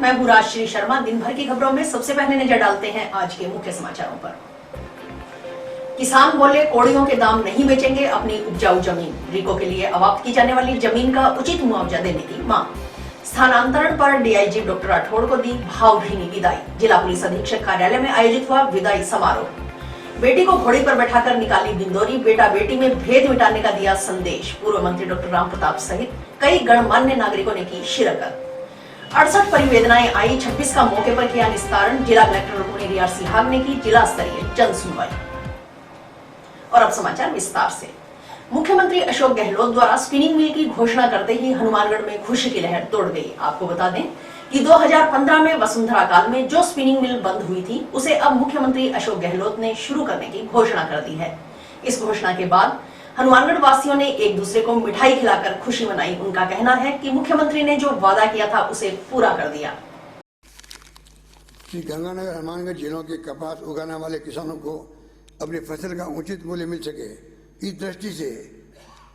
मैं हूं राजश्री शर्मा। दिन भर की खबरों में सबसे पहले नजर डालते हैं आज के मुख्य समाचारों पर। किसान बोले कोड़ियों के दाम नहीं बेचेंगे अपनी उपजाऊ जमीन। रिको के लिए अवाप्त की जाने वाली जमीन का उचित मुआवजा देने की मांग। स्थानांतरण पर डीआईजी डॉक्टर राठौड़ को दी भावभीनी विदाई। जिला पुलिस अधीक्षक कार्यालय में आयोजित हुआ विदाई समारोह। बेटी को घोड़ी पर बैठाकर निकाली बिंदोरी। बेटा बेटी में भेद मिटाने का दिया संदेश। पूर्व मंत्री डॉक्टर राम प्रताप सहित कई गणमान्य नागरिकों ने की शिरकत। 68 परिवेदनाएं आई। 26 का मौके पर किया निस्तारण। जिला कलेक्टर रुक्मिणी रियार सिहाग ने की जिला स्तरीय जन सुनवाई। और अब समाचार विस्तार से। मुख्यमंत्री अशोक गहलोत द्वारा स्पिनिंग मिल की घोषणा करते ही हनुमानगढ़ में खुशी की लहर दौड़ गई। आपको बता दें कि 2015 में वसुंधरा काल में जो स्पिनिंग मिल बंद हुई थी उसे अब मुख्यमंत्री अशोक गहलोत ने शुरू करने की घोषणा कर दी है। इस घोषणा के बाद हनुमानगढ़ वासियों ने एक दूसरे को मिठाई खिलाकर खुशी मनाई। उनका कहना है कि मुख्यमंत्री ने जो वादा किया था उसे पूरा कर दिया। श्री गंगानगर हनुमानगढ़ जिलों के कपास उगाने वाले किसानों को अपनी फसल का उचित मूल्य मिल सके, इस दृष्टि से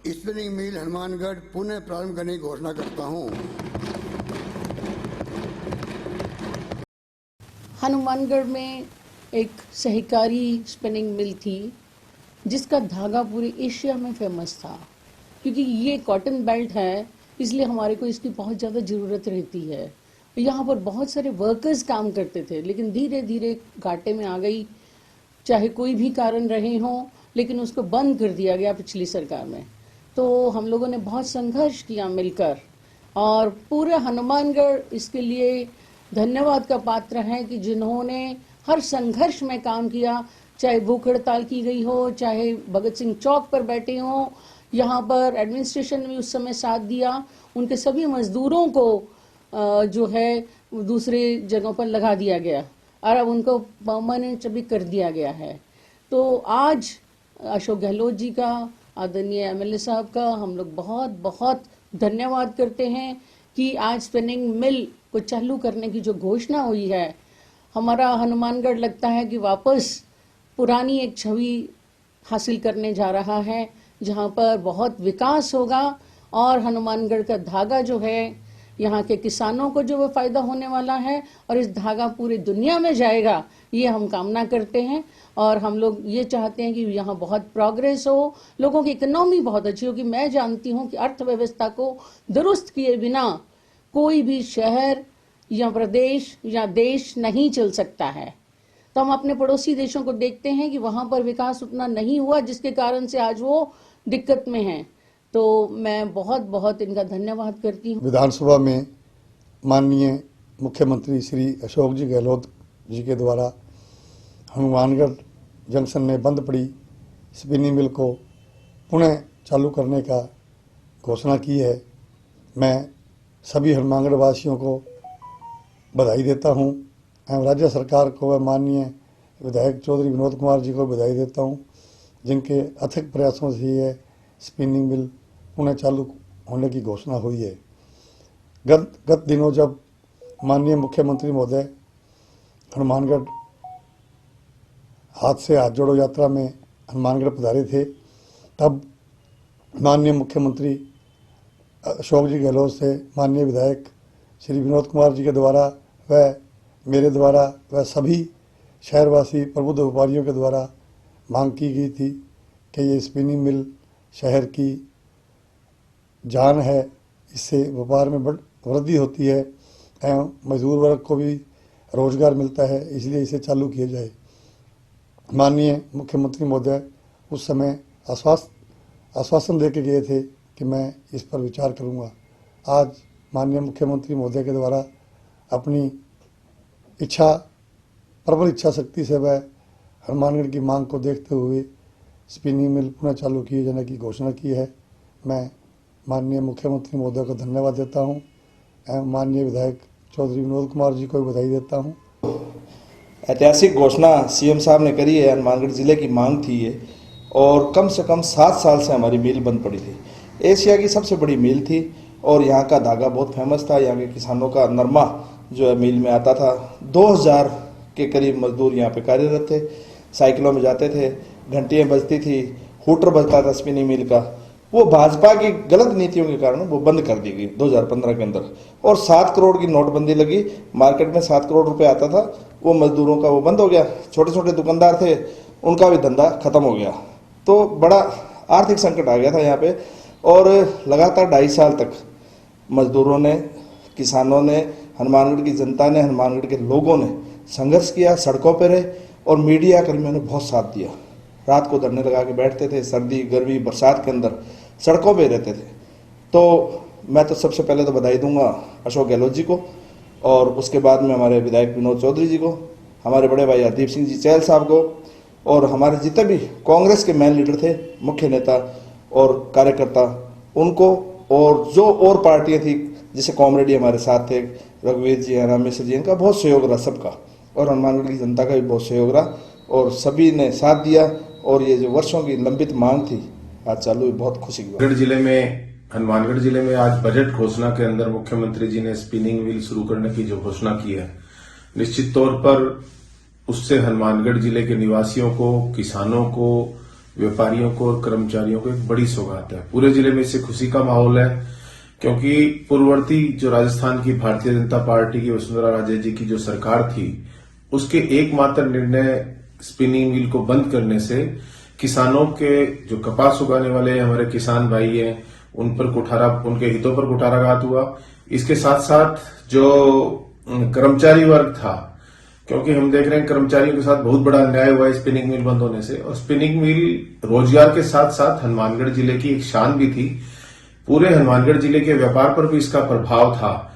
स्पिनिंग मिल हनुमानगढ़ पुनः प्रारंभ करने की घोषणा करता हूँ। हनुमानगढ़ में एक सहकारी स्पिनिंग मिल थी जिसका धागा पूरे एशिया में फेमस था। क्योंकि ये कॉटन बेल्ट है इसलिए हमारे को इसकी बहुत ज़्यादा ज़रूरत रहती है। यहाँ पर बहुत सारे वर्कर्स काम करते थे, लेकिन धीरे धीरे घाटे में आ गई, चाहे कोई भी कारण रहे हों, लेकिन उसको बंद कर दिया गया पिछली सरकार में। तो हम लोगों ने बहुत संघर्ष किया मिलकर, और पूरे हनुमानगढ़ इसके लिए धन्यवाद का पात्र है कि जिन्होंने हर संघर्ष में काम किया, चाहे भूख हड़ताल की गई हो, चाहे भगत सिंह चौक पर बैठे हों, यहाँ पर एडमिनिस्ट्रेशन ने उस समय साथ दिया। उनके सभी मजदूरों को जो है दूसरे जगहों पर लगा दिया गया और अब उनको परमानेंट भी कर दिया गया है। तो आज अशोक गहलोत जी का, आदरणीय एमएलए साहब का हम लोग बहुत बहुत धन्यवाद करते हैं कि आज स्पिनिंग मिल को चालू करने की जो घोषणा हुई है, हमारा हनुमानगढ़ लगता है कि वापस पुरानी एक छवि हासिल करने जा रहा है, जहां पर बहुत विकास होगा और हनुमानगढ़ का धागा जो है, यहाँ के किसानों को जो वो फायदा होने वाला है और इस धागा पूरी दुनिया में जाएगा, ये हम कामना करते हैं। और हम लोग ये चाहते हैं कि यहाँ बहुत प्रोग्रेस हो, लोगों की इकोनॉमी बहुत अच्छी हो। कि मैं जानती हूँ कि अर्थव्यवस्था को दुरुस्त किए बिना कोई भी शहर या प्रदेश या देश नहीं चल सकता है। तो हम अपने पड़ोसी देशों को देखते हैं कि वहाँ पर विकास उतना नहीं हुआ, जिसके कारण से आज वो दिक्कत में हैं। तो मैं बहुत बहुत इनका धन्यवाद करती हूँ। विधानसभा में माननीय मुख्यमंत्री श्री अशोक जी गहलोत जी के द्वारा हनुमानगढ़ जंक्शन में बंद पड़ी स्पिनिंग मिल को पुनः चालू करने का घोषणा की है। मैं सभी हनुमानगढ़ वासियों को बधाई देता हूँ एवं राज्य सरकार को व माननीय विधायक चौधरी विनोद कुमार जी को बधाई देता हूँ, जिनके अथक प्रयासों से यह स्पिनिंग मिल पुनः चालू होने की घोषणा हुई है। गत दिनों जब माननीय मुख्यमंत्री महोदय हनुमानगढ़ हाथ से हाथ जोड़ो यात्रा में हनुमानगढ़ पधारे थे, तब माननीय मुख्यमंत्री अशोक जी गहलोत से माननीय विधायक श्री विनोद कुमार जी के द्वारा व मेरे द्वारा व सभी शहरवासी प्रबुद्ध व्यापारियों के द्वारा मांग की गई थी कि ये स्पिनिंग मिल शहर की जान है, इससे व्यापार में वृद्धि होती है एवं मजदूर वर्ग को भी रोजगार मिलता है, इसलिए इसे चालू किया जाए। माननीय मुख्यमंत्री महोदय उस समय आश्वासन दे के गए थे कि मैं इस पर विचार करूंगा। आज माननीय मुख्यमंत्री महोदय के द्वारा अपनी प्रबल इच्छा शक्ति से वह हनुमानगढ़ की मांग को देखते हुए स्पिनिंग मिल पुनः चालू किए जाने की घोषणा की है। मैं माननीय मुख्यमंत्री महोदय को धन्यवाद देता हूं एवं माननीय विधायक चौधरी विनोद कुमार जी को भी बधाई देता हूं। ऐतिहासिक घोषणा सीएम साहब ने करी है। हनुमानगढ़ जिले की मांग थी ये, और कम से कम 7 साल से हमारी मिल बंद पड़ी थी। एशिया की सबसे बड़ी मिल थी और यहाँ का धागा बहुत फेमस था। यहाँ के किसानों का नरमा जो है मिल में आता था। 2000 के करीब मजदूर यहाँ पे कार्यरत थे, साइकिलों में जाते थे, घंटियाँ बजती थी, हूटर बजता था स्पिनिंग मिल का। वो भाजपा की गलत नीतियों के कारण वो बंद कर दी गई 2015 के अंदर। और 7 करोड़ की नोटबंदी लगी, मार्केट में 7 करोड़ रुपए आता था, वो मजदूरों का वो बंद हो गया, छोटे छोटे दुकानदार थे उनका भी धंधा खत्म हो गया। तो बड़ा आर्थिक संकट आ गया था यहाँ पे। और लगातार 2.5 साल तक मजदूरों ने, किसानों ने, हनुमानगढ़ की जनता ने, हनुमानगढ़ के लोगों ने संघर्ष किया, सड़कों पर रहे और मीडिया कर्मियों ने बहुत साथ दिया। रात को धरने लगा के बैठते थे, सर्दी गर्मी बरसात के अंदर सड़कों पे रहते थे। तो मैं तो सबसे पहले तो बधाई दूंगा अशोक गहलोत जी को, और उसके बाद में हमारे विधायक विनोद चौधरी जी को, हमारे बड़े भाई हरदीप सिंह जी चहल साहब को, और हमारे जितने भी कांग्रेस के मेन लीडर थे, मुख्य नेता और कार्यकर्ता, उनको, और जो और पार्टियां थी जैसे कॉमरेडी हमारे साथ थे, रघुवीर जी, राम मिश्र जी, इनका बहुत सहयोग रहा सबका, और हनुमानगढ़ की जनता का भी बहुत सहयोग रहा और सभी ने साथ दिया। और ये जो वर्षों की लंबित मांग थी आज चालू हुई, बहुत खुशी की बात। हनुमानगढ़ जिले में आज बजट घोषणा के अंदर मुख्यमंत्री जी ने स्पिनिंग व्हील शुरू करने की जो घोषणा की है, निश्चित तौर पर उससे हनुमानगढ़ जिले के निवासियों को, किसानों को, व्यापारियों को और कर्मचारियों को एक बड़ी सौगात है। पूरे जिले में इससे खुशी का माहौल है, क्योंकि पूर्ववर्ती जो राजस्थान की भारतीय जनता पार्टी की वसुंधरा राजे जी की जो सरकार थी, उसके एकमात्र निर्णय स्पिनिंग व्हील को बंद करने से किसानों के, जो कपास उगाने वाले हमारे किसान भाई हैं, उन पर उनके हितों पर कुठाराघात हुआ। इसके साथ साथ जो कर्मचारी वर्ग था, क्योंकि हम देख रहे हैं कर्मचारियों के साथ बहुत बड़ा अन्याय हुआ है स्पिनिंग मिल बंद होने से, और स्पिनिंग मिल रोजगार के साथ साथ हनुमानगढ़ जिले की एक शान भी थी। पूरे हनुमानगढ़ जिले के व्यापार पर भी इसका प्रभाव था,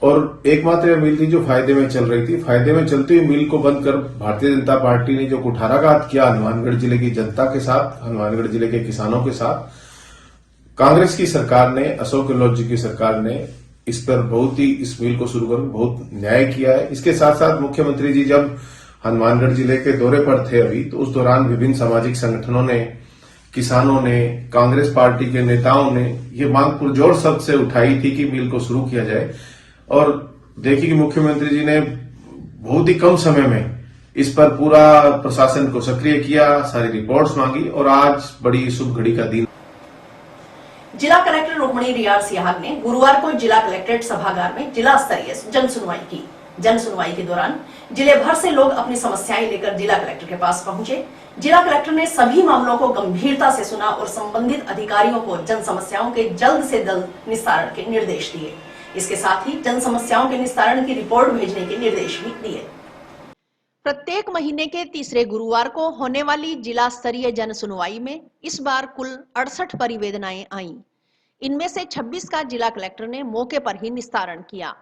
और एकमात्र मिल थी जो फायदे में चल रही थी। फायदे में चलती हुई मिल को बंद कर भारतीय जनता पार्टी ने जो कुठाराघात किया हनुमानगढ़ जिले की जनता के साथ, हनुमानगढ़ जिले के किसानों के साथ, कांग्रेस की सरकार ने, अशोक गहलोत जी की सरकार ने इस पर बहुत ही, इस मिल को शुरू कर बहुत न्याय किया है। इसके साथ साथ मुख्यमंत्री जी जब हनुमानगढ़ जिले के दौरे पर थे अभी, तो उस दौरान विभिन्न सामाजिक संगठनों ने, किसानों ने, कांग्रेस पार्टी के नेताओं ने ये मांग पुरजोर शब्द से उठाई थी कि मिल को शुरू किया जाए। और देखिए कि मुख्यमंत्री जी ने बहुत ही कम समय में इस पर पूरा प्रशासन को सक्रिय किया, सारी रिपोर्ट्स मांगी, और आज बड़ी शुभ घड़ी का दिन। जिला कलेक्टर रुक्मणी रियार सिहाग ने गुरुवार को जिला कलेक्ट्रेट सभागार में जिला स्तरीय जन सुनवाई की। जन सुनवाई के दौरान जिले भर से लोग अपनी समस्याएं लेकर जिला कलेक्टर के पास पहुंचे। जिला कलेक्टर ने सभी मामलों को गंभीरता से सुना और संबंधित अधिकारियों को जन समस्याओं के जल्द से जल्द निस्तारण के निर्देश दिए। इसके साथ ही जन समस्याओं के निस्तारण की रिपोर्ट भेजने के निर्देश भी दिए। प्रत्येक महीने के तीसरे गुरुवार को होने वाली जिला स्तरीय जन सुनवाई में इस बार कुल 68 परिवेदनाएं आईं। इनमें से 26 का जिला कलेक्टर ने मौके पर ही निस्तारण किया।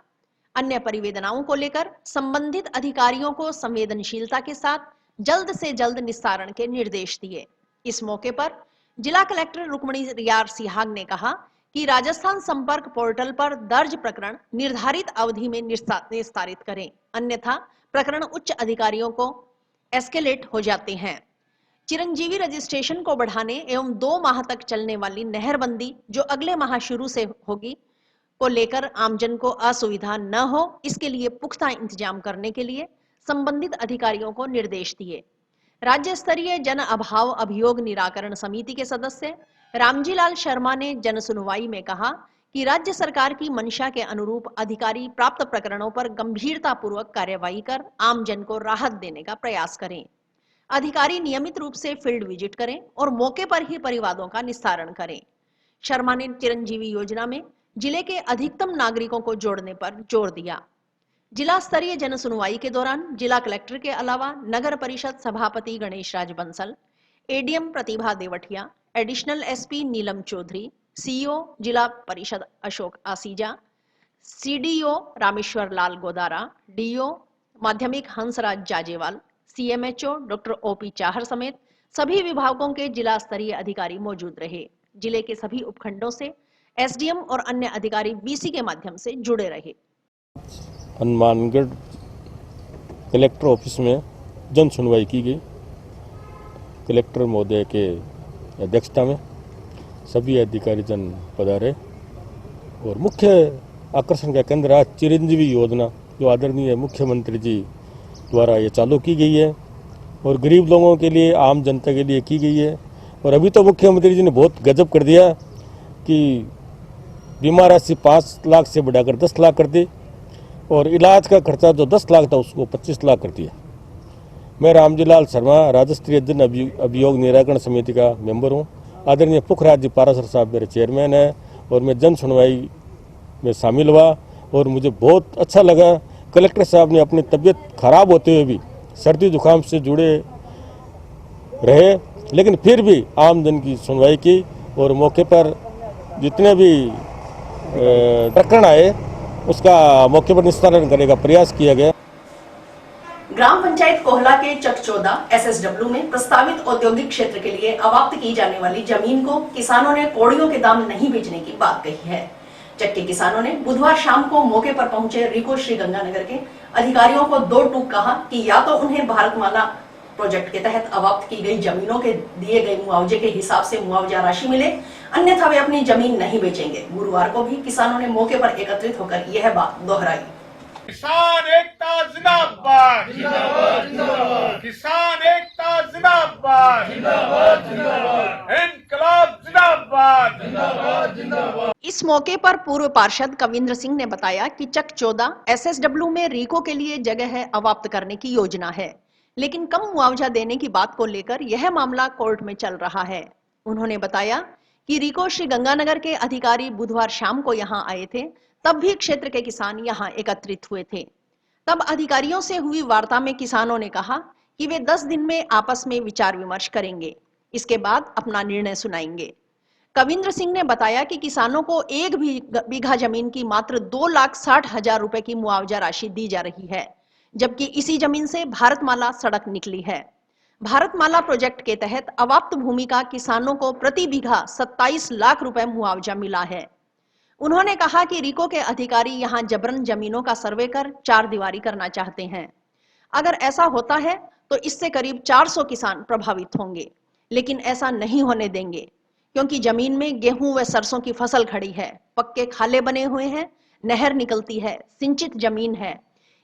अन्य परिवेदनाओं को लेकर संबंधित अधिकारियों को संवेदनशीलता के साथ जल्द से जल्द निस्तारण के निर्देश दिए। इस मौके पर जिला कलेक्टर रुक्मणी रियार सिहाग ने कहा कि राजस्थान संपर्क पोर्टल पर दर्ज प्रकरण निर्धारित अवधि में निस्तारित करें, अन्यथा प्रकरण उच्च अधिकारियों को एस्केलेट हो जाते हैं। चिरंजीवी रजिस्ट्रेशन को बढ़ाने एवं 2 माह तक चलने वाली नहरबंदी जो अगले माह शुरू से होगी को लेकर आमजन को असुविधा न हो, इसके लिए पुख्ता इंतजाम करने के लिए संबंधित अधिकारियों को निर्देश दिए। राज्य स्तरीय जन अभाव अभियोग निराकरण समिति के सदस्य रामजी लाल शर्मा ने जन सुनवाई में कहा कि राज्य सरकार की मंशा के अनुरूप अधिकारी प्राप्त प्रकरणों पर गंभीरता पूर्वक कार्यवाही कर आमजन को राहत देने का प्रयास करें। अधिकारी नियमित रूप से फील्ड विजिट करें और मौके पर ही परिवादों का निस्तारण करें। शर्मा ने चिरंजीवी योजना में जिले के अधिकतम नागरिकों को जोड़ने पर जोर दिया। जिला स्तरीय जन सुनवाई के दौरान जिला कलेक्टर के अलावा नगर परिषद सभापति Ganesh Raj Bansal, ADM Pratibha Devthiya, additional SP Neelam Chaudhary, CEO जिला परिषद अशोक आसीजा, सीडीओ रामेश्वर लाल गोदारा, डीओ माध्यमिक Hansraj Jajewal, CMHO doctor OP Chahar समेत सभी विभागों के जिला स्तरीय अधिकारी मौजूद रहे। जिले के सभी उपखंडों से एसडीएम और अन्य अधिकारी वीसी के माध्यम से जुड़े रहे। हनुमानगढ़ कलेक्टर ऑफिस में जन सुनवाई की गई। कलेक्टर महोदय के अध्यक्षता में सभी अधिकारी जन पधारे और मुख्य आकर्षण का केंद्र आज चिरंजीवी योजना जो आदरणीय मुख्यमंत्री जी द्वारा ये चालू की गई है और गरीब लोगों के लिए, आम जनता के लिए की गई है। और अभी तो मुख्यमंत्री जी ने बहुत गजब कर दिया कि बीमा राशि 5 लाख से बढ़ाकर 10 लाख कर दी और इलाज का खर्चा जो 10 लाख था उसको 25 लाख कर दिया। मैं रामजी लाल शर्मा राज्य स्तरीय जन अभियोग निराकरण समिति का मेंबर हूँ। आदरणीय पुखराज जी पारासर साहब मेरे चेयरमैन हैं और मैं जन सुनवाई में शामिल हुआ और मुझे बहुत अच्छा लगा। कलेक्टर साहब ने अपनी तबीयत खराब होते हुए भी सर्दी जुकाम से जुड़े रहे, लेकिन फिर भी आम जन की सुनवाई की और मौके पर जितने भी प्रकरण आए उसका मौके पर निस्तारण करने का प्रयास किया गया। ग्राम पंचायत कोहला के चकचौदा SSW में प्रस्तावित औद्योगिक क्षेत्र के लिए अवाप्त की जाने वाली जमीन को किसानों ने कौड़ियों के दाम नहीं बेचने की बात कही है। चक के किसानों ने बुधवार शाम को मौके पर पहुंचे रिको श्रीगंगानगर के अधिकारियों को दो टूक कहा कि या तो उन्हें भारतमाला प्रोजेक्ट के तहत अवाप्त की गई जमीनों के दिए गए मुआवजे के हिसाब से मुआवजा राशि मिले, अन्यथा वे अपनी जमीन नहीं बेचेंगे। गुरुवार को भी किसानों ने मौके पर एकत्रित होकर यह बात दोहराई। किसान एकता जिंदाबाद, किसान एकता जिंदाबाद, इनकलाब जिंदाबाद। इस मौके पर पूर्व पार्षद कविंद्र सिंह ने बताया कि चकचौदा SSW में रीको के लिए जगह अवाप्त करने की योजना है, लेकिन कम मुआवजा देने की बात को लेकर यह मामला कोर्ट में चल रहा है। उन्होंने बताया कि रीको श्रीगंगानगर के अधिकारी बुधवार शाम को यहां आए थे, तब भी क्षेत्र के किसान यहां एकत्रित हुए थे। तब अधिकारियों से हुई वार्ता में किसानों ने कहा कि वे 10 दिन में आपस में विचार विमर्श करेंगे, इसके बाद अपना निर्णय सुनाएंगे। कविंद्र सिंह ने बताया कि किसानों को 1 बीघा जमीन की मात्र 2,60,000 रुपए की मुआवजा राशि दी जा रही है, जबकि इसी जमीन से भारतमाला सड़क निकली है। भारतमाला प्रोजेक्ट के तहत अवाप्त भूमि का किसानों को प्रति बीघा 27 लाख रुपए मुआवजा मिला है। उन्होंने कहा कि रीको के अधिकारी यहां जबरन जमीनों का सर्वे कर 4 दीवारी करना चाहते हैं। अगर ऐसा होता है तो इससे करीब 400 किसान प्रभावित होंगे, लेकिन ऐसा नहीं होने देंगे, क्योंकि जमीन में गेहूं व सरसों की फसल खड़ी है, पक्के खाले बने हुए हैं, नहर निकलती है, सिंचित जमीन है।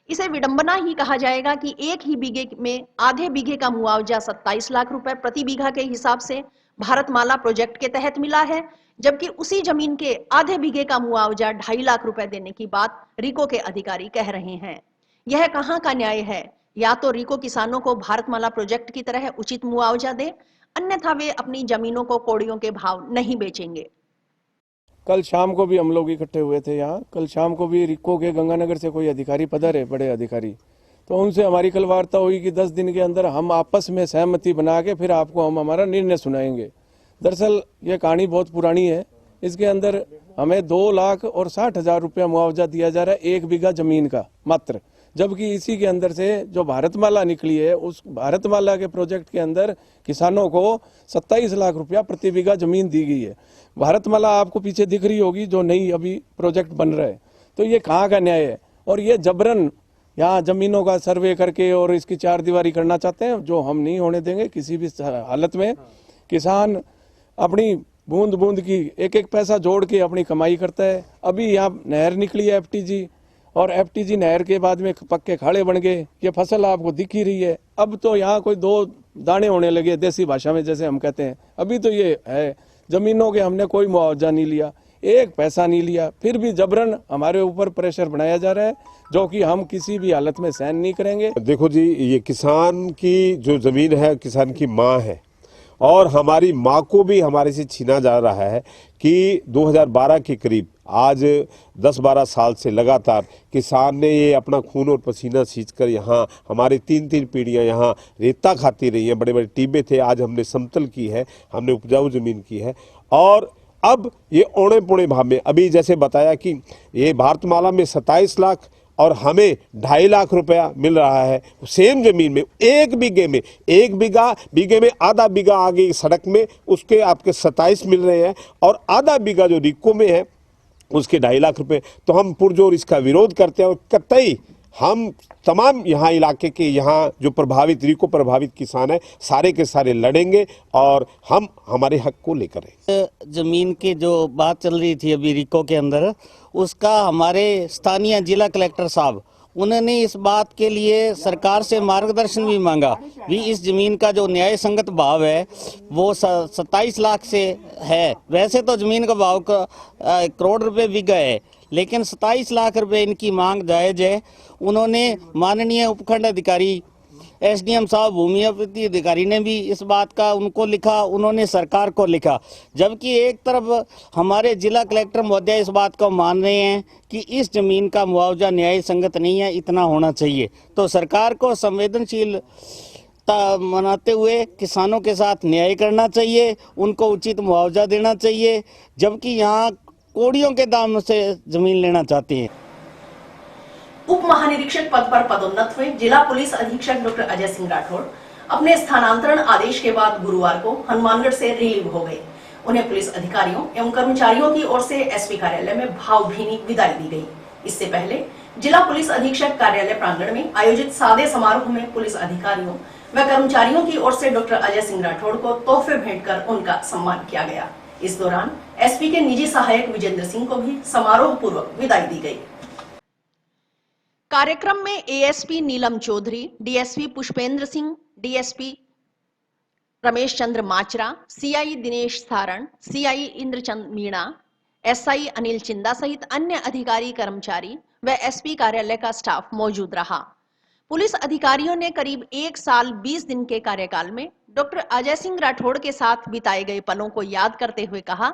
इसे विडंबना ही कहा जाएगा कि 1 ही बीघे में आधे बीघे का मुआवजा 27 लाख रुपए प्रति बीघा के हिसाब से भारतमाला प्रोजेक्ट के तहत मिला है, जबकि उसी जमीन के आधे बीघे का मुआवजा 2.5 लाख रुपए देने की बात रीको के अधिकारी कह रहे हैं। यह कहां का न्याय है? या तो रीको किसानों को भारतमाला प्रोजेक्ट की तरह उचित मुआवजा दे, अन्यथा वे अपनी जमीनों को कौड़ियों के भाव नहीं बेचेंगे। कल शाम को भी हम लोग इकट्ठे हुए थे यहाँ। कल शाम को भी रिको के गंगानगर से कोई अधिकारी पधारे, बड़े अधिकारी, तो उनसे हमारी कल वार्ता हुई कि 10 दिन के अंदर हम आपस में सहमति बना के फिर आपको हम हमारा निर्णय सुनाएंगे। दरअसल ये कहानी बहुत पुरानी है। इसके अंदर हमें 2,60,000 रुपया मुआवजा दिया जा रहा है 1 बीघा जमीन का मात्र, जबकि इसी के अंदर से जो भारतमाला निकली है उस भारतमाला के प्रोजेक्ट के अंदर किसानों को 27 लाख रुपया प्रति बीघा जमीन दी गई है। भारतमाला आपको पीछे दिख रही होगी जो नई अभी प्रोजेक्ट बन रहा है। तो ये कहाँ का न्याय है? और ये जबरन यहाँ जमीनों का सर्वे करके और इसकी 4 दीवारी करना चाहते हैं, जो हम नहीं होने देंगे किसी भी हालत में। किसान अपनी बूंद बूंद की एक एक पैसा जोड़ के अपनी कमाई करता है। अभी यहाँ नहर निकली है FTG, और FTG नहर के बाद में पक्के खाड़े बन गए। ये फसल आपको दिख ही रही है। अब तो यहाँ कोई 2 दाने होने लगे, देसी भाषा में जैसे हम कहते हैं। अभी तो ये है, जमीनों के हमने कोई मुआवजा नहीं लिया, 1 पैसा नहीं लिया, फिर भी जबरन हमारे ऊपर प्रेशर बनाया जा रहा है, जो कि हम किसी भी हालत में सहन नहीं करेंगे। देखो जी, ये किसान की जो जमीन है किसान की माँ है, और हमारी माँ को भी हमारे से छीना जा रहा है कि 2012 के करीब आज 10-12 साल से लगातार किसान ने ये अपना खून और पसीना सींचकर यहाँ हमारी 3-3 पीढ़ियाँ यहाँ रेता खाती रही हैं। बड़े बड़े टीबे थे, आज हमने समतल की है, हमने उपजाऊ जमीन की है। और अब ये औने पौने भाव में, अभी जैसे बताया कि ये भारतमाला में 27 लाख और हमें 2.5 लाख रुपया मिल रहा है सेम जमीन में। 1 बीघे में, 1 बीघे में आधा बीघा आगे सड़क में उसके आपके 27 मिल रहे हैं, और आधा बीघा जो रिको में है उसके 2.5 लाख रुपए। तो हम पुरजोर इसका विरोध करते हैं, और कतई हम तमाम यहाँ इलाके के यहाँ जो प्रभावित रिको प्रभावित किसान है सारे के सारे लड़ेंगे, और हम हमारे हक को लेकर हैं। जमीन की जो बात चल रही थी अभी रिको के अंदर, उसका हमारे स्थानीय जिला कलेक्टर साहब उन्होंने इस बात के लिए सरकार से मार्गदर्शन भी मांगा भी इस जमीन का जो न्याय संगत भाव है वो 27 लाख से है। वैसे तो जमीन का भाव करोड़ रुपए बिका है, लेकिन 27 लाख रुपए इनकी मांग जायज है। उन्होंने माननीय उपखंड अधिकारी एसडीएम साहब भूमि अधिकारी ने भी इस बात का उनको लिखा, उन्होंने सरकार को लिखा। जबकि एक तरफ हमारे जिला कलेक्टर महोदय इस बात को मान रहे हैं कि इस जमीन का मुआवजा न्याय संगत नहीं है, इतना होना चाहिए। तो सरकार को संवेदनशील मनाते हुए किसानों के साथ न्याय करना चाहिए, उनको उचित मुआवजा देना चाहिए, जबकि यहाँ कोड़ियों के दाम से जमीन लेना चाहते हैं। उप महानिरीक्षक पद पर पदोन्नत हुए जिला पुलिस अधीक्षक डॉक्टर अजय सिंह राठौड़ अपने स्थानांतरण आदेश के बाद गुरुवार को हनुमानगढ़ से रिलीव हो गए। उन्हें पुलिस अधिकारियों एवं कर्मचारियों की ओर से एसपी कार्यालय में भावभीनी विदाई दी गई। इससे पहले जिला पुलिस अधीक्षक कार्यालय प्रांगण में आयोजित सादे समारोह में पुलिस अधिकारियों व कर्मचारियों की ओर से डॉक्टर अजय सिंह राठौड़ को तोहफे भेंट कर उनका सम्मान किया गया। इस दौरान एसपी के निजी सहायक विजेंद्र सिंह को भी समारोह पूर्वक विदाई दी गई। कार्यक्रम में ASP Neelam Chaudhary, DSP Pushpendra Singh, DSP Ramesh Chandra Machra, CI Dinesh Saran, CI Indrachand Meena, SI Anil Chinda सहित अन्य अधिकारी कर्मचारी व एसपी कार्यालय का स्टाफ मौजूद रहा। पुलिस अधिकारियों ने करीब 1 साल 20 दिन के कार्यकाल में डॉक्टर अजय सिंह राठौड़ के साथ बिताए गए पलों को याद करते हुए कहा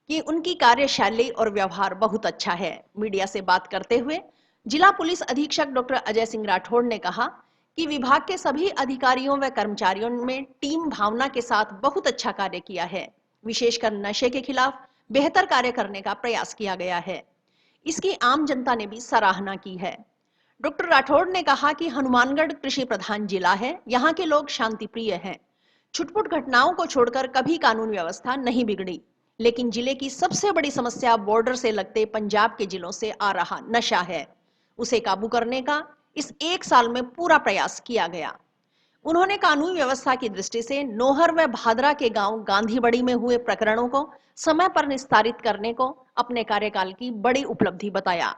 कि उनकी कार्यशैली और व्यवहार बहुत अच्छा है। मीडिया से बात करते हुए जिला पुलिस अधीक्षक डॉक्टर अजय सिंह राठौड़ ने कहा कि विभाग के सभी अधिकारियों व कर्मचारियों में टीम भावना के साथ बहुत अच्छा कार्य किया है। विशेषकर नशे के खिलाफ बेहतर कार्य करने का प्रयास किया गया है। इसकी आम जनता ने भी सराहना की है। डॉक्टर राठौड़ ने कहा कि हनुमानगढ़ कृषि प्रधान जिला है, यहाँ के लोग शांति प्रिय हैं। छुटपुट घटनाओं को छोड़कर कभी कानून व्यवस्था नहीं बिगड़ी, लेकिन जिले की सबसे बड़ी समस्या बॉर्डर से लगते पंजाब के जिलों से आ रहा नशा है। उसे काबू करने का इस 1 साल में पूरा प्रयास किया गया। उन्होंने कानून व्यवस्था की दृष्टि से नोहर व भादरा के गांव गांधीबड़ी में हुए प्रकरणों को समय पर निस्तारित करने को अपने कार्यकाल की बड़ी उपलब्धि बताया।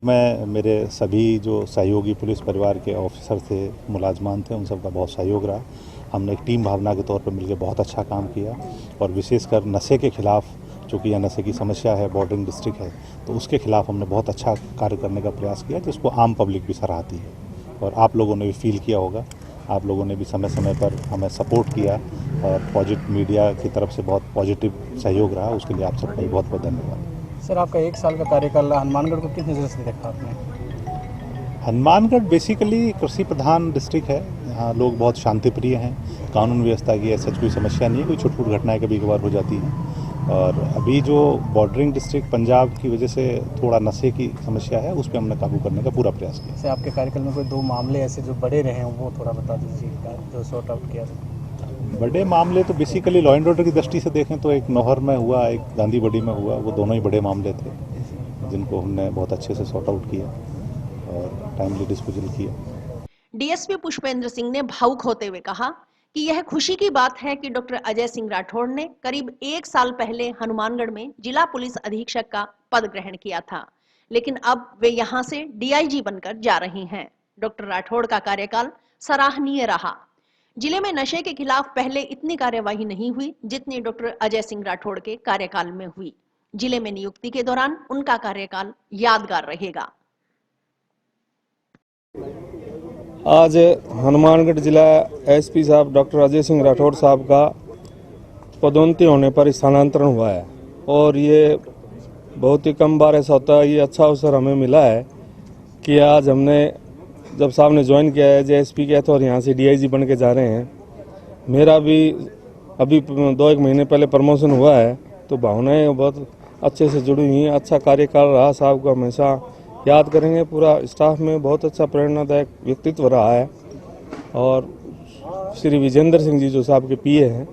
मैं मेरे सभी जो सहयोगी पुलिस परिवार के ऑफिसर थे, मुलाजमान थे, उन सबका बहुत सहयोग रहा। हमने एक टीम भावना के तौर पर मिलकर बहुत अच्छा काम किया और विशेषकर नशे के खिलाफ, चूँकि यह नशे की समस्या है, बॉर्डरिंग डिस्ट्रिक्ट है, तो उसके खिलाफ हमने बहुत अच्छा कार्य करने का प्रयास किया जिसको आम पब्लिक भी सराहती है और आप लोगों ने भी फील किया होगा। आप लोगों ने भी समय समय पर हमें सपोर्ट किया और पॉजिटिव मीडिया की तरफ से बहुत पॉजिटिव सहयोग रहा, उसके लिए आप सबका भी बहुत बहुत धन्यवाद। सर, आपका 1 साल का कार्यकाल हनुमानगढ़ को किस नज़र से देखा आपने? हनुमानगढ़ बेसिकली कृषि प्रधान डिस्ट्रिक्ट है। यहाँ लोग बहुत शांतिप्रिय हैं, कानून व्यवस्था की ऐसा कोई समस्या नहीं है, कोई छुटपुट घटनाएं कभी कभार हो जाती हैं। और अभी जो बॉर्डरिंग डिस्ट्रिक्ट पंजाब की वजह से थोड़ा नशे की समस्या है, उस पर हमने काबू करने का पूरा प्रयास किया। सर, आपके कार्यकाल में कोई 2 मामले ऐसे जो बड़े रहे हैं वो थोड़ा बता दीजिए, जो सॉर्ट आउट किया? बड़े मामले तो बेसिकली लॉ एंड ऑर्डर की दृष्टि से देखें तो एक नौहर में हुआ, एक गांधीबड़ी में हुआ, वो दोनों ही बड़े मामले थे जिनको हमने बहुत अच्छे से सॉर्ट आउट किया और टाइमली डिस्पोजल किया। डीएसपी पुष्पेंद्र सिंह ने भावुक होते हुए कहा कि यह खुशी की बात है कि डॉक्टर अजय सिंह राठौड़ ने करीब 1 साल पहले हनुमानगढ़ में जिला पुलिस अधीक्षक का पद ग्रहण किया था, लेकिन अब वे यहां से डीआईजी बनकर जा रही हैं। डॉक्टर राठौड़ का कार्यकाल सराहनीय रहा। जिले में नशे के खिलाफ पहले इतनी कार्यवाही नहीं हुई जितनी डॉक्टर अजय सिंह राठौड़ के कार्यकाल में हुई। जिले में नियुक्ति के दौरान उनका कार्यकाल यादगार रहेगा। आज हनुमानगढ़ जिला एसपी साहब डॉक्टर अजय सिंह राठौड़ साहब का पदोन्नति होने पर स्थानांतरण हुआ है और ये बहुत ही कम बार ऐसा होता है। ये अच्छा अवसर हमें मिला है कि आज हमने जब साहब ने ज्वाइन किया है एसपी किया था और यहाँ से डीआईजी बन के जा रहे हैं। मेरा भी अभी 2-1 महीने पहले प्रमोशन हुआ है, तो भावनाएं बहुत अच्छे से जुड़ी हुई हैं। अच्छा कार्यकाल रहा, साहब को हमेशा याद करेंगे। पूरा स्टाफ में बहुत अच्छा प्रेरणादायक व्यक्तित्व रहा है और श्री विजेंद्र सिंह जी जो साहब के पीए हैं,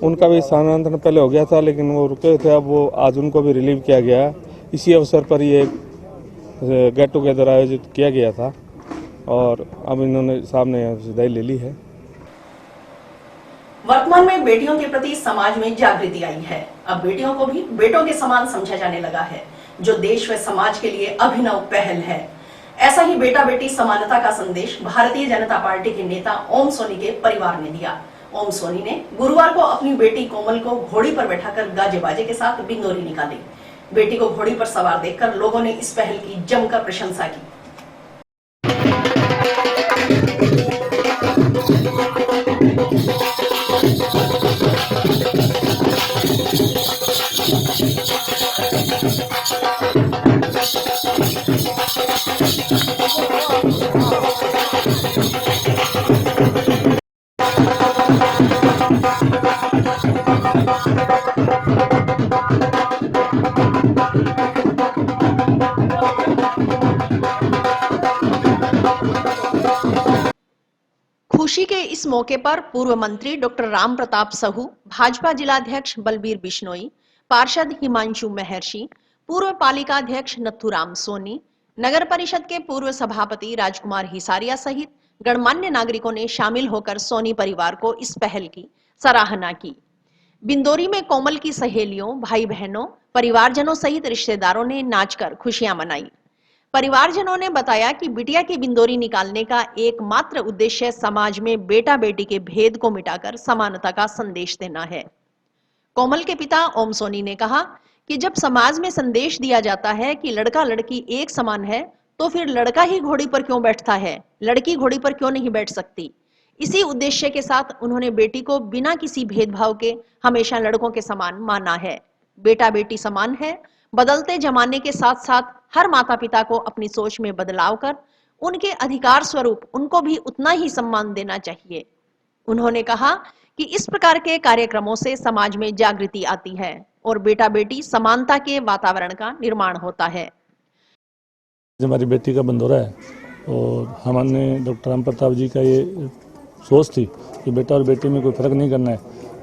उनका भी स्थानांतरण पहले हो गया था लेकिन वो रुके थे, अब वो आज उनको भी रिलीव किया गया। इसी अवसर पर ये गेट टुगेदर आयोजित किया गया था और अब इन्होंने साहब ने विदाई ले ली है। वर्तमान में बेटियों के प्रति समाज में जागृति आई है। अब बेटियों को भी बेटों के समान समझा जाने लगा है। जो देश व समाज के लिए अभिनव पहल है। ऐसा ही बेटा बेटी समानता का संदेश भारतीय जनता पार्टी के नेता ओम सोनी के परिवार ने दिया। ओम सोनी ने गुरुवार को अपनी बेटी कोमल को घोड़ी पर बैठाकर गाजे बाजे के साथ बिंदोरी निकाली। बेटी को घोड़ी पर सवार देखकर लोगों ने इस पहल की जमकर प्रशंसा की। खुशी के इस मौके पर पूर्व मंत्री डॉक्टर राम प्रताप सहू, भाजपा जिलाध्यक्ष बलबीर बिश्नोई, पार्षद हिमांशु महर्षि, पूर्व पालिकाध्यक्ष नथुराम सोनी, नगर परिषद के पूर्व सभापति राजकुमार हिसारिया सहित गणमान्य नागरिकों ने शामिल होकर सोनी परिवार को इस पहल की सराहना की। बिंदोरी में कोमल की सहेलियों, भाई बहनों, परिवारजनों सहित रिश्तेदारों ने नाचकर खुशियां मनाई। परिवारजनों ने बताया कि बिटिया की बिंदोरी निकालने का एकमात्र उद्देश्य समाज में बेटा बेटी के भेद को मिटाकर समानता का संदेश देना है। कोमल के पिता ओम सोनी ने कहा कि जब समाज में संदेश दिया जाता है कि लड़का लड़की एक समान है, तो फिर लड़का ही घोड़ी पर क्यों बैठता है, लड़की घोड़ी पर क्यों नहीं बैठ सकती। इसी उद्देश्य के साथ उन्होंने बेटी को बिना किसी भेदभाव के हमेशा लड़कों के समान माना है। बेटा बेटी समान है। बदलते जमाने के साथ साथ हर माता पिता को अपनी सोच में बदलाव कर उनके अधिकार स्वरूप उनको भी उतना ही सम्मान देना चाहिए। उन्होंने कहा कि इस प्रकार के कार्यक्रमों से समाज में जागृति आती है और बेटा बेटी समानता के वातावरण का निर्माण होता है। हमारी बेटी का बंदोरा है और हमने डॉक्टर राम प्रताप जी का ये सोच थी कि बेटा और बेटी में कोई फर्क नहीं करना है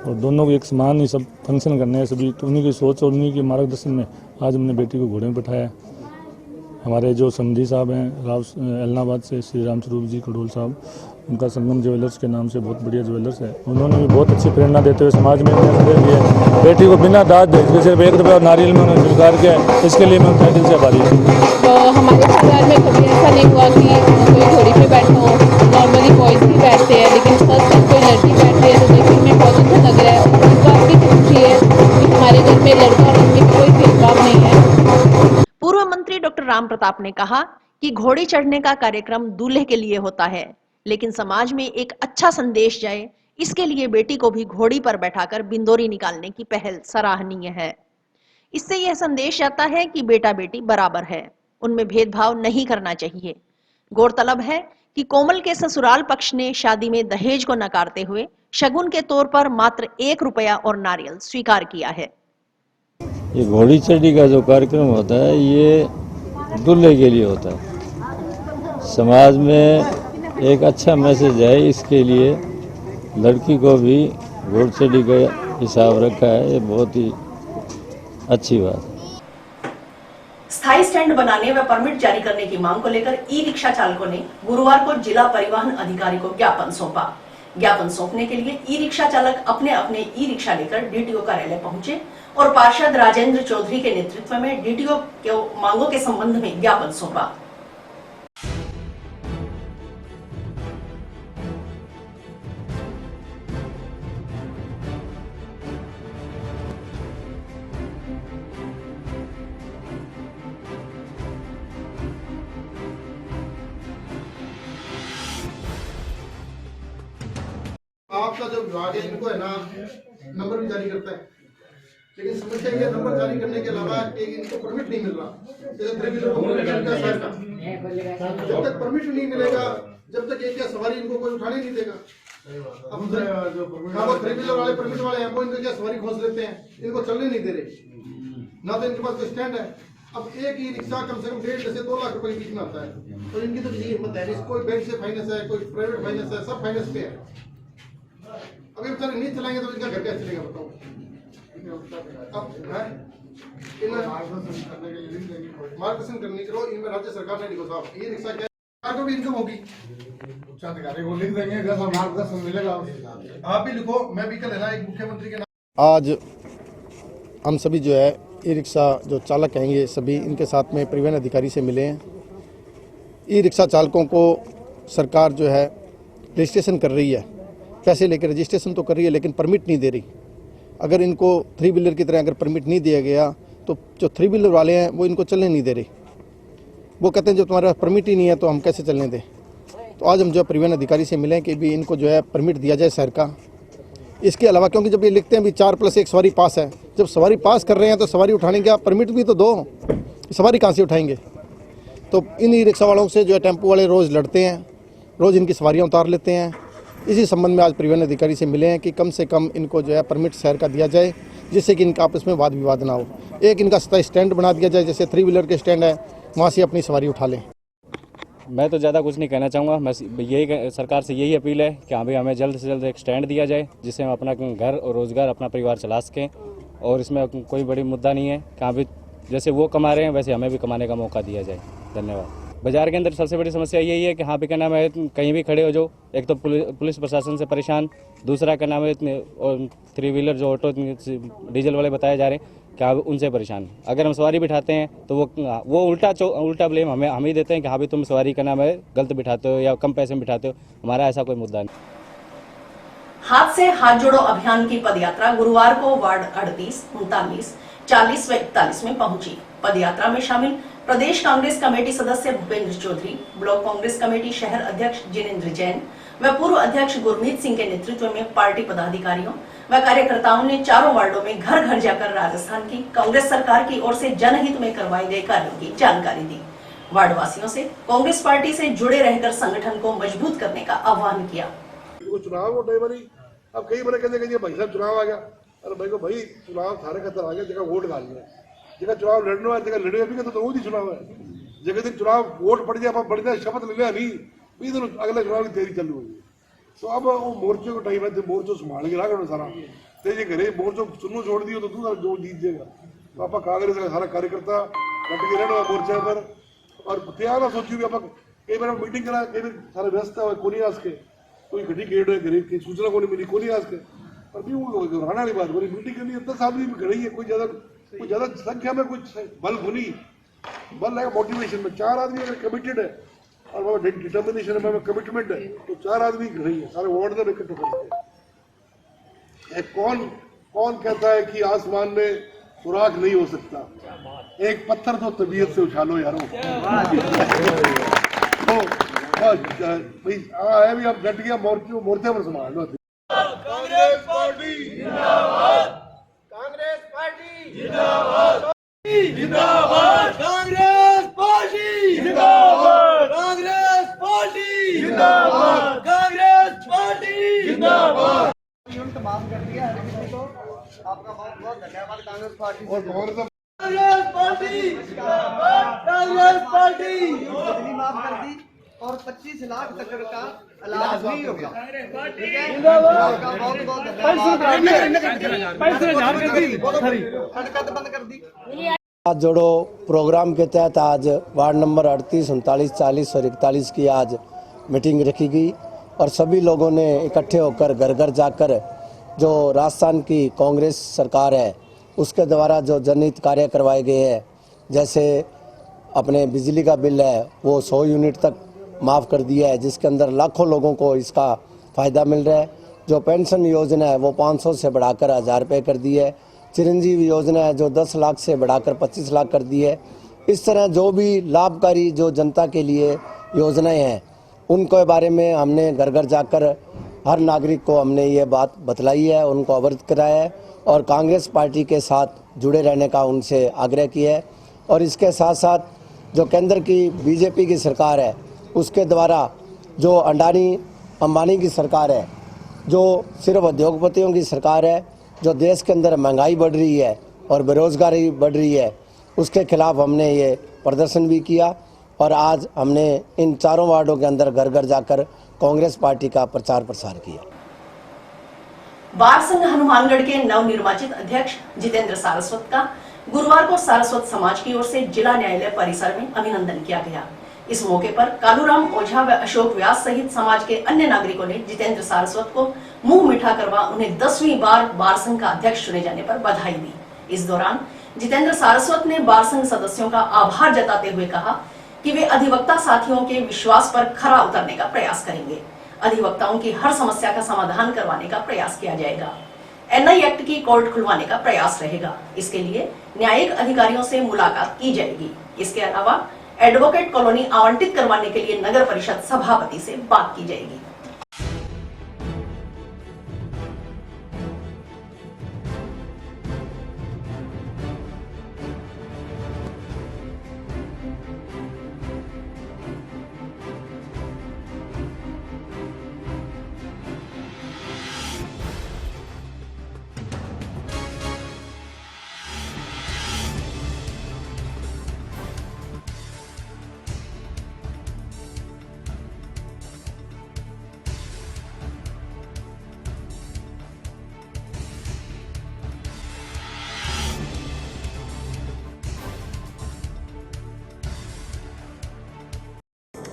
और दोनों को एक समान ही सब फंक्शन करने हैं सभी। तो उन्हीं की सोच और उन्हीं के मार्गदर्शन में आज हमने बेटी को घोड़े में बैठाया है। हमारे जो समधी साहब हैं एलनाबाद से श्री राम स्वरूप जी खडोल साहब, उनका संगम ज्वेलर्स के नाम से बहुत बढ़िया ज्वेलर्स है। उन्होंने भी बहुत अच्छी प्रेरणा देते हुए समाज में संदेश दिया। बेटी को बिना दाज दे सिर्फ 1 रुपये और नारियल में उन्होंने स्वीकार किया है। इसके लिए मैं उनका दिल से आभारी हूँ। तो हमारे परिवार में कभी ऐसा नहीं हुआ कि कोई घोड़ी पे बैठा हो। नॉर्मली बॉयज़ भी बैठते हैं, लेकिन फर्स्ट टाइम कोई लड़की बैठ रही है तो देखने में बहुत अच्छा लग रहा है। इस बात की खुशी है कि हमारे घर में लड़का और लड़की में कोई भेदभाव नहीं है। पूर्व मंत्री डॉक्टर राम प्रताप ने कहा कि घोड़ी चढ़ने का कार्यक्रम दूल्हे के लिए होता है, लेकिन समाज में एक अच्छा संदेश जाए, इसके लिए बेटी को भी घोड़ी पर बैठाकर बिंदोरी निकालने की पहल सराहनीय है। इससे यह संदेश जाता है कि बेटा बेटी बराबर है, उनमें भेदभाव नहीं करना चाहिए। गौरतलब है कि कोमल के ससुराल पक्ष ने शादी में दहेज को नकारते हुए शगुन के तौर पर मात्र 1 रुपया और नारियल स्वीकार किया है। ये घोड़ी चढ़ी का जो कार्यक्रम होता है ये दूल्हे के लिए होता है। समाज में एक अच्छा मैसेज है, इसके लिए लड़की को भी घोड़ी चढ़ी का हिसाब रखा है। ये बहुत ही अच्छी बात है। स्थायी स्टैंड बनाने व परमिट जारी करने की मांग को लेकर ई रिक्शा चालकों ने गुरुवार को जिला परिवहन अधिकारी को ज्ञापन सौंपा। ज्ञापन सौंपने के लिए ई रिक्शा चालक अपने अपने ई रिक्शा लेकर डीटीओ कार्यालय पहुंचे और पार्षद राजेंद्र चौधरी के नेतृत्व में डीटीओ के मांगों के संबंध में ज्ञापन सौंपा। आपका जो विभाग है इनको है ना नंबर भी जारी करता है, लेकिन समस्या ये नंबर जारी करने के अलावा इनको परमिट नहीं मिल रहा। जैसे 3 व्हीलर को परमिट मिलता है का, जब तक परमिट नहीं मिलेगा जब तक एक या सवारी इनको कोई उठाने नहीं देगा। अब जो 3 व्हीलर वाले परमिट वाले हैं वो इनको क्या सवारी खोज लेते हैं, इनको चलने नहीं दे रहे, ना तो इनके पास कोई स्टैंड है। अब एक ही रिक्शा कम से कम 1.5 से 2 लाख रुपए के बीच में आता है, तो इनकी तो किसी हिम्मत है नहीं। कोई बैंक से फाइनेंस है, कोई प्राइवेट फाइनेंस है, सब फाइनेंस पे है। अभी बेचारे नहीं चलाएंगे तो इनका घर कैसे चलेगा बताओ। अब मार्गदर्शन करने के लिए इनमें राज्य सरकार ने लिखो साहब ये रिक्शा क्या को भी इनकम होगी, उच्च अधिकारी को लिख देंगे, मार्गदर्शन मिलेगा। आप भी लिखो, मैं भी कल है ना एक मुख्यमंत्री के नाम। आज हम सभी जो है ई रिक्शा जो चालक हैं ये सभी इनके साथ में परिवहन अधिकारी से मिले हैं। ई रिक्शा चालकों को सरकार जो है रजिस्ट्रेशन कर रही है, पैसे लेकर रजिस्ट्रेशन तो कर रही है लेकिन परमिट नहीं दे रही। अगर इनको 3 व्हीलर की तरह अगर परमिट नहीं दिया गया तो जो 3 व्हीलर वाले हैं वो इनको चलने नहीं दे रहे। वो कहते हैं जो तुम्हारे पास परमिट ही नहीं है तो हम कैसे चलने दें। तो आज हम जो परिवहन अधिकारी से मिले कि भी इनको जो है परमिट दिया जाए शहर का। इसके अलावा क्योंकि जब ये लिखते हैं भी 4+1 सवारी पास है, जब सवारी पास कर रहे हैं तो सवारी उठाने का परमिट भी तो दो, सवारी कहाँ से उठाएंगे। तो इन ई रिक्शा वालों से जो है टेम्पो वाले रोज़ लड़ते हैं, रोज़ इनकी सवारियाँ उतार लेते हैं। इसी संबंध में आज परिवहन अधिकारी से मिले हैं कि कम से कम इनको जो है परमिट शहर का दिया जाए, जिससे कि इनका आपस में वाद विवाद ना हो। एक इनका स्टैंड बना दिया जाए, जैसे 3 व्हीलर के स्टैंड है, वहाँ से अपनी सवारी उठा लें। मैं तो ज़्यादा कुछ नहीं कहना चाहूँगा। मैं यही सरकार से यही अपील है कि हाँ भाई हमें जल्द से जल्द एक स्टैंड दिया जाए, जिससे हम अपना घर और रोज़गार अपना परिवार चला सकें। और इसमें कोई बड़ी मुद्दा नहीं है कि हाँ भाई जैसे वो कमा रहे हैं वैसे हमें भी कमाने का मौका दिया जाए। धन्यवाद। बाज़ार के अंदर सबसे बड़ी समस्या यही है कि हाँ भी क्या नाम है, कहीं भी खड़े हो जो, एक तो पुलिस प्रशासन से परेशान, दूसरा क्या नाम है 3 व्हीलर जो ऑटो डीजल वाले बताए जा रहे हैं क्या उनसे परेशान। अगर हम सवारी बिठाते हैं तो वो उल्टा ब्लेम हम ही देते हैं कि हाँ भी तुम सवारी का नाम है गलत बिठाते हो या कम पैसे में बिठाते हो। हमारा ऐसा कोई मुद्दा नहीं। हाथ से हाथ जोड़ो अभियान की पदयात्रा गुरुवार को वार्ड 38, 39, 40 व 41 में पहुंची। पदयात्रा में शामिल प्रदेश कांग्रेस कमेटी सदस्य भूपेंद्र चौधरी, ब्लॉक कांग्रेस कमेटी शहर अध्यक्ष जिनेंद्र जैन व पूर्व अध्यक्ष गुरमीत सिंह के नेतृत्व में पार्टी पदाधिकारियों व कार्यकर्ताओं ने चारों वार्डों में घर घर जाकर राजस्थान की कांग्रेस सरकार की ओर से जनहित में करवाए गए कार्यों की जानकारी दी। वार्ड वासियों से कांग्रेस पार्टी से जुड़े रहकर संगठन को मजबूत करने का आह्वान किया। चुनाव वो भाई अब कई बार कहते भाई साहब चुनाव आ गया, अरे भाई को भाई चुनाव थारे खतर आ गया, जगह वोट डालना है, जगह चुनाव लड़ना है, जगह लड़े भी तो वो ही चुनाव है। जगह दिन चुनाव वोट पड़ जाए बढ़ जाए शपथ ले लिया नहीं भी तो अगले चुनाव की तैयारी चालू होगी। तो अब वो मोर्चे को टाइम है, मोर्चो संभाल के रखा सारा तेजी घरे मोर्चो सुनो छोड़ दियो तो दूसरा जो जीत जाएगा। तो आप कांग्रेस का सारा कार्यकर्ता डट के रहना मोर्चे पर और तैयार सोची भी आप कई बार मीटिंग करा, कई बार सारे व्यस्त है कोनी आज के कोई घटी गेट है गरीब की सूचना को नहीं मिली कोनी आज के पर भी वो घबराने वाली बात बोली मीटिंग करनी 10 आदमी भी खड़ी है, कोई ज्यादा संख्या में कुछ बल भुनी बल है मोटिवेशन में 4 आदमी अगर कमिटेड है और वो डिटर्मिनेशन है कमिटमेंट है तो 4 आदमी खड़ी है सारे वार्ड में इकट्ठे करते। कौन कहता है कि आसमान में सुराख नहीं हो सकता, एक पत्थर तो तबीयत से उछालो यारो। भाई है भी अब डट गया मोर्चे पर संभाल लो। कांग्रेस पार्टी जिंदाबाद, कांग्रेस पार्टी जिंदाबाद, जिंदाबाद, कांग्रेस पार्टी जिंदाबाद, कांग्रेस पार्टी जिंदाबाद, कांग्रेस पार्टी जिंदाबाद। माफ कर दिया हर किसी को, आपका बहुत बहुत धन्यवाद कांग्रेस पार्टी कांग्रेस पार्टी जिंदाबाद, कांग्रेस पार्टी कितनी माफ कर दी और 25 लाख तक का इलाज नहीं होगा। हाथ जोड़ो प्रोग्राम के तहत आज वार्ड नंबर 38, 39, 40 और 41 की आज मीटिंग रखी गई और सभी लोगों ने इकट्ठे होकर घर घर जाकर जो राजस्थान की कांग्रेस सरकार है उसके द्वारा जो जनहित कार्य करवाए गए हैं, जैसे अपने बिजली का बिल है वो 100 यूनिट तक माफ़ कर दिया है, जिसके अंदर लाखों लोगों को इसका फ़ायदा मिल रहा है। जो पेंशन योजना है वो 500 से बढ़ाकर 1000 रुपये कर दी है। चिरंजीवी योजना है जो 10 लाख से बढ़ाकर 25 लाख कर दी है। इस तरह जो भी लाभकारी जो जनता के लिए योजनाएं हैं उनके बारे में हमने घर घर जाकर हर नागरिक को हमने ये बात बतलाई है, उनको अवगत कराया है और कांग्रेस पार्टी के साथ जुड़े रहने का उनसे आग्रह किया है। और इसके साथ साथ जो केंद्र की बीजेपी की सरकार है उसके द्वारा जो अडानी अंबानी की सरकार है, जो सिर्फ उद्योगपतियों की सरकार है, जो देश के अंदर महंगाई बढ़ रही है और बेरोजगारी बढ़ रही है, उसके खिलाफ हमने ये प्रदर्शन भी किया और आज हमने इन चारों वार्डों के अंदर घर घर जाकर कांग्रेस पार्टी का प्रचार प्रसार किया। बार संघ हनुमानगढ़ के नवनिर्वाचित अध्यक्ष जितेंद्र सारस्वत का गुरुवार को सारस्वत समाज की ओर से जिला न्यायालय परिसर में अभिनंदन किया गया। इस मौके पर कालूराम ओझा व अशोक व्यास सहित समाज के अन्य नागरिकों ने जितेंद्र सारस्वत को मुंह मीठा करवा उन्हें 10वीं बार बार संघ का अध्यक्ष चुने जाने पर बधाई दी। इस दौरान जितेंद्र सारस्वत ने बार संघ सदस्यों का आभार जताते हुए कहा कि वे अधिवक्ता साथियों के विश्वास पर खरा उतरने का प्रयास करेंगे। अधिवक्ताओं की हर समस्या का समाधान करवाने का प्रयास किया जाएगा। एनआई एक्ट की कोर्ट खुलवाने का प्रयास रहेगा। इसके लिए न्यायिक अधिकारियों से मुलाकात की जाएगी। इसके अलावा एडवोकेट कॉलोनी आवंटित करवाने के लिए नगर परिषद सभापति से बात की जाएगी।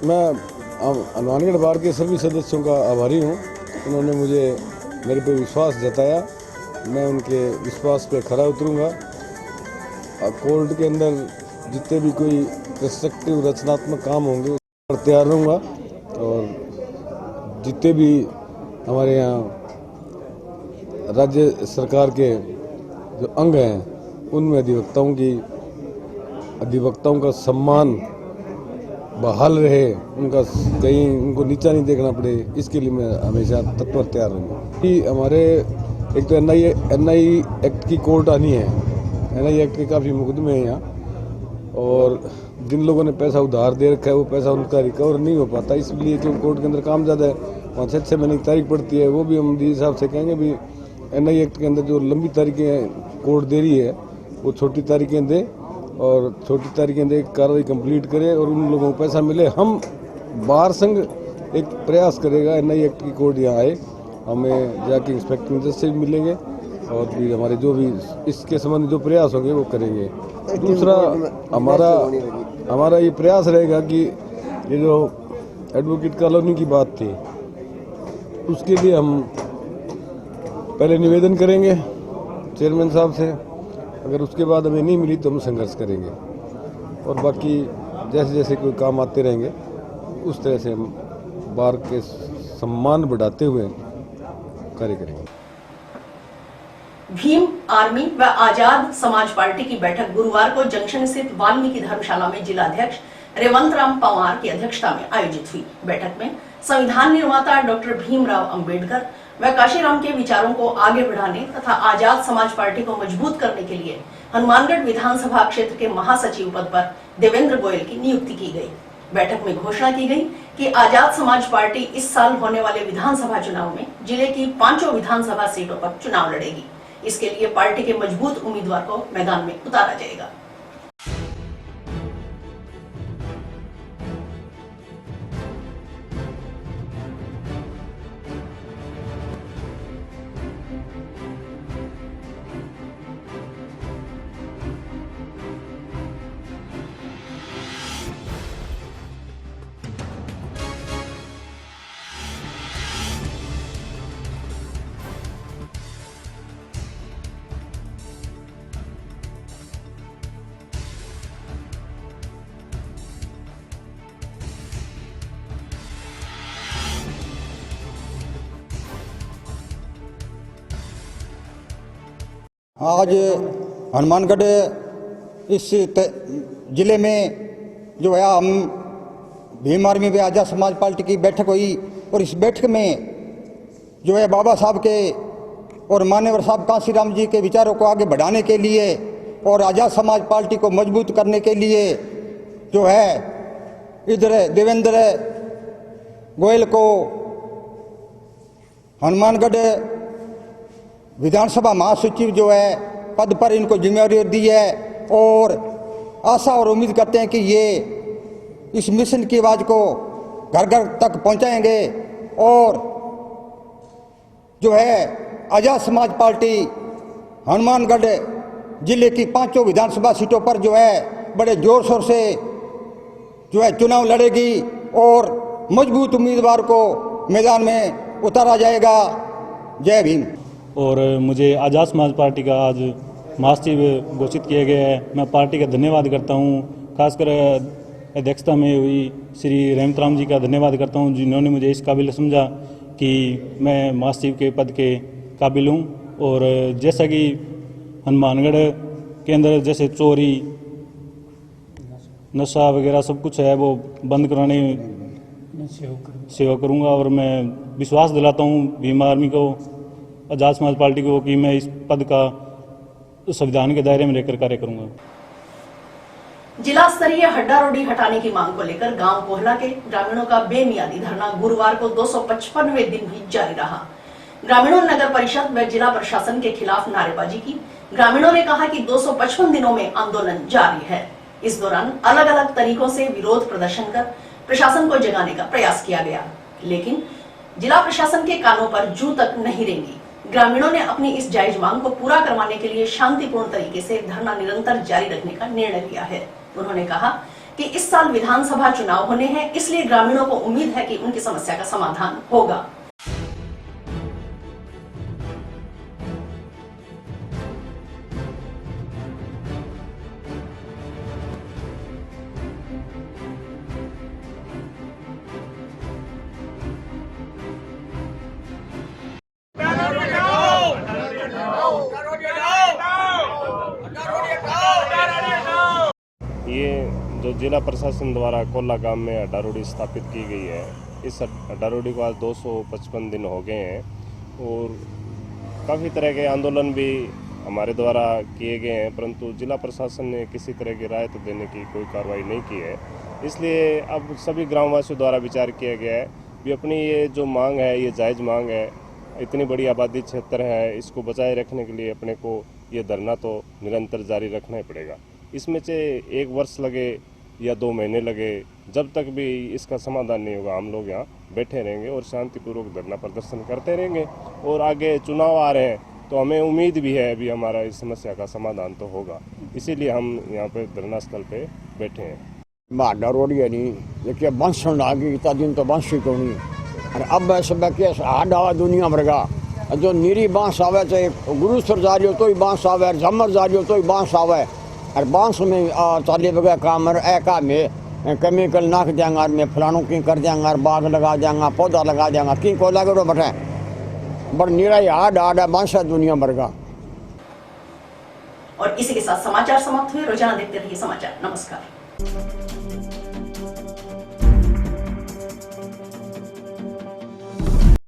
मैं हनुमानगढ़ बार के सभी सदस्यों का आभारी हूँ। उन्होंने मुझे मेरे पे विश्वास जताया। मैं उनके विश्वास पे खरा उतरूँगा। कोर्ट के अंदर जितने भी कोई कंस्ट्रक्टिव रचनात्मक काम होंगे उस पर तैयार रहूँगा और जितने भी हमारे यहाँ राज्य सरकार के जो अंग हैं उनमें अधिवक्ताओं का सम्मान बहाल रहे, उनका कहीं उनको नीचा नहीं देखना पड़े, इसके लिए मैं हमेशा तत्पर तैयार रहूँगा। कि हमारे एक तो एनआई एक्ट की कोर्ट आनी है। एनआई एक्ट के काफ़ी मुकदमे हैं यहाँ और जिन लोगों ने पैसा उधार दे रखा है वो पैसा उनका रिकवर नहीं हो पाता, इसलिए क्योंकि कोर्ट के अंदर काम ज़्यादा है। 5-6 महीने की तारीख पड़ती है, वो भी हम जिस हिसाब से कहेंगे भी एनआई एक्ट के अंदर जो लंबी तारीखें कोर्ट दे रही है वो छोटी तारीखें दे और छोटी तारीखें दे कार्रवाई कंप्लीट करे और उन लोगों को पैसा मिले। हम बार संघ एक प्रयास करेगा एनआई एक्ट की कोर्ट यहाँ आए, हमें जाके इंस्पेक्टर जज से भी मिलेंगे और भी हमारे जो भी इसके संबंध जो प्रयास होंगे वो करेंगे। दूसरा हमारा ये प्रयास रहेगा कि ये जो एडवोकेट कॉलोनी की बात थी उसके लिए हम पहले निवेदन करेंगे चेयरमैन साहब से, अगर उसके बाद हमें नहीं मिली तो हम संघर्ष करेंगे और बाकी जैसे जैसे कोई काम आते रहेंगे उस तरह से हम बार के सम्मान बढ़ाते हुए कार्य करेंगे। भीम आर्मी व आजाद समाज पार्टी की बैठक गुरुवार को जंक्शन स्थित वाल्मीकि धर्मशाला में जिलाध्यक्ष रेवंत राम पंवार की अध्यक्षता में आयोजित हुई। बैठक में संविधान निर्माता डॉक्टर भीमराव अंबेडकर व काशीराम के विचारों को आगे बढ़ाने तथा आजाद समाज पार्टी को मजबूत करने के लिए हनुमानगढ़ विधानसभा क्षेत्र के महासचिव पद पर देवेंद्र गोयल की नियुक्ति की गई। बैठक में घोषणा की गई कि आजाद समाज पार्टी इस साल होने वाले विधानसभा चुनाव में जिले की 5 विधानसभा सीटों पर चुनाव लड़ेगी। इसके लिए पार्टी के मजबूत उम्मीदवार को मैदान में उतारा जाएगा। आज हनुमानगढ़ इस ज़िले में जो है हम भीम आर्मी व आजाद समाज पार्टी की बैठक हुई और इस बैठक में जो है बाबा साहब के और मान्यवर साहब काशीराम जी के विचारों को आगे बढ़ाने के लिए और आजाद समाज पार्टी को मजबूत करने के लिए जो है इधर देवेंद्र गोयल को हनुमानगढ़ विधानसभा महासचिव जो है पद पर इनको जिम्मेदारी दी है और आशा और उम्मीद करते हैं कि ये इस मिशन की आवाज़ को घर घर तक पहुंचाएंगे और जो है आजाद समाज पार्टी हनुमानगढ़ जिले की 5 विधानसभा सीटों पर जो है बड़े जोर शोर से जो है चुनाव लड़ेगी और मजबूत उम्मीदवार को मैदान में उतारा जाएगा। जय भीम। और मुझे आज़ाद समाज पार्टी का आज महासचिव घोषित किया गया है। मैं पार्टी का धन्यवाद करता हूँ, खासकर अध्यक्षता में हुई श्री रहमतराम जी का धन्यवाद करता हूँ, जिन्होंने मुझे इस काबिल समझा कि मैं महासचिव के पद के काबिल हूँ। और जैसा कि हनुमानगढ़ के अंदर जैसे चोरी, नशा वगैरह सब कुछ है, वो बंद कराने सेवा करूँगा। और मैं विश्वास दिलाता हूँ भीम आर्मी को, आज़ाद समाज पार्टी को, कि मैं इस पद का संविधान के दायरे में रहकर कार्य करूँगा। जिला स्तरीय हड्डा रोडी हटाने की मांग को लेकर गांव कोहला के ग्रामीणों का बेमियादी धरना गुरुवार को 255वें दिन भी जारी रहा। ग्रामीणों ने नगर परिषद व जिला प्रशासन के खिलाफ नारेबाजी की। ग्रामीणों ने कहा कि 255 दिनों में आंदोलन जारी है। इस दौरान अलग अलग तरीकों से विरोध प्रदर्शन कर प्रशासन को जगाने का प्रयास किया गया, लेकिन जिला प्रशासन के कानों पर जू तक नहीं रेंगी। ग्रामीणों ने अपनी इस जायज मांग को पूरा करवाने के लिए शांतिपूर्ण तरीके से धरना निरंतर जारी रखने का निर्णय लिया है। उन्होंने कहा कि इस साल विधानसभा चुनाव होने हैं, इसलिए ग्रामीणों को उम्मीद है कि उनकी समस्या का समाधान होगा। ये जो जिला प्रशासन द्वारा कोल्ला गांव में हड्डा रोडी स्थापित की गई है, इस हड्डा रोडी को आज 255 दिन हो गए हैं और काफ़ी तरह के आंदोलन भी हमारे द्वारा किए गए हैं, परंतु जिला प्रशासन ने किसी तरह की राहत देने की कोई कार्रवाई नहीं की है। इसलिए अब सभी ग्रामवासियों द्वारा विचार किया गया है कि अपनी ये जो मांग है, ये जायज़ मांग है, इतनी बड़ी आबादी क्षेत्र है, इसको बचाए रखने के लिए अपने को ये धरना तो निरंतर जारी रखना ही पड़ेगा। इसमें चाहे 1 वर्ष लगे या 2 महीने लगे, जब तक भी इसका समाधान नहीं होगा हम लोग यहाँ बैठे रहेंगे और शांतिपूर्वक धरना प्रदर्शन करते रहेंगे। और आगे चुनाव आ रहे हैं तो हमें उम्मीद भी है अभी हमारा इस समस्या का समाधान तो होगा, इसीलिए हम यहाँ पे धरना स्थल पे बैठे हैं। हड्डा रोडी है नहीं, देखिए बंश आ गई, इतना दिन तो बंश ही कोनी, और अब सब के हाड आवा दुनिया भर का, जो नीरी बांस आवे, चाहे गुरुस्वर जा रही हो तो ही बांस आवे, झमर जा रही हो तो ही बांस आवे, और बांस में चाली बगैर काम ऐका में केमिकल नाक देंगे, और मैं फलानों की कर देंगे, बाग लगा देंगे, पौधा लगा देंगे, की को लगे तो बैठे बड़ नीरा हाड हाड है, बांस है दुनिया भर का। और इसी के साथ समाचार समाप्त हुए। रोजाना देखते रहिए समाचार। नमस्कार।